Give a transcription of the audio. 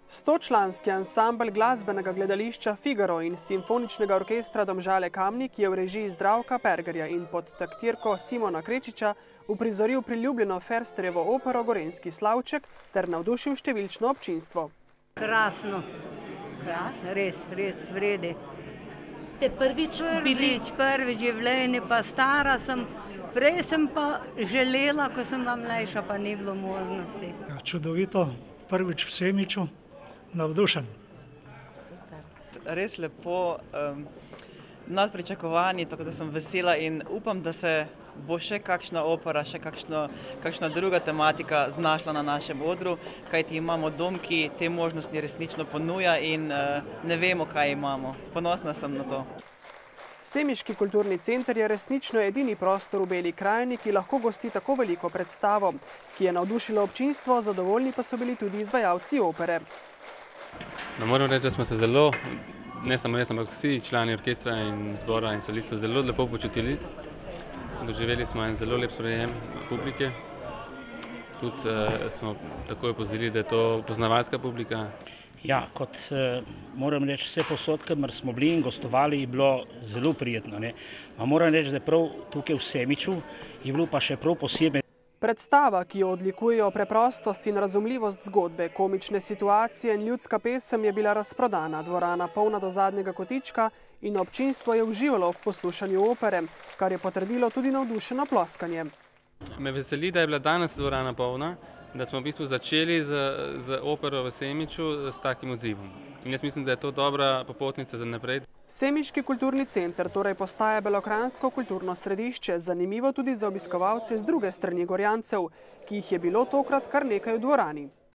100-članski ansambel glasbenega gledališča Figaro in simfoničnega orkestra Domžale Kamnik je v režiji Zdravka Pergerja in pod taktirko Simona Krečiča uprizoril priljubljeno Fersterjevo opero Gorenjski slavček ter navdušil številčno občinstvo. Krasno. Res vredi. Ste prvič bili? Prvič življenje, pa stara sem. Prej sem pa želela, ko sem bila mlajša, pa ni bilo možnosti. Čudovito, prvič v Semiču, navdušen. Res lepo, nad pričakovanji, tako da sem vesela in upam, da se bo še kakšna opera, še kakšna druga tematika znašla na našem odru, kajti imamo dom, ki te možnosti resnično ponuja in ne vemo, kaj imamo. Ponosna sem na to. Semiški kulturni center je resnično edini prostor v Beli krajini, ki lahko gosti tako veliko predstavo, ki je navdušilo občinstvo, zadovoljni pa so bili tudi izvajalci opere. Moram reči, da smo se zelo, ne samo jaz, ampak vsi člani orkestra in zbora in solistov zelo lepo počutili. Doživeli smo en zelo lep sprejem publike. Tudi smo takoj opazili, da je to poznavalska publika. Ja, kot moram reči, vse posod, kamor smo bili in gostovali, je bilo zelo prijetno. Moram reči, da prav tukaj v Semiču je bilo pa še prav posebej. Predstava, ki jo odlikujejo preprostost in razumljivost zgodbe, komične situacije in ljudska pesem je bila razprodana, dvorana polna do zadnjega kotička in občinstvo je uživalo ob poslušanju opere, kar je potrdilo tudi navdušeno ploskanje. Me veseli, da je bila danes dvorana polna, da smo v bistvu začeli z opero v Semiču s takim odzivom. In jaz mislim, da je to dobra popotnica za naprej. Semiški kulturni center torej postaja belokranjsko kulturno središče, zanimivo tudi za obiskovalce z druge strani Gorjancev, ki jih je bilo tokrat kar nekaj v dvorani.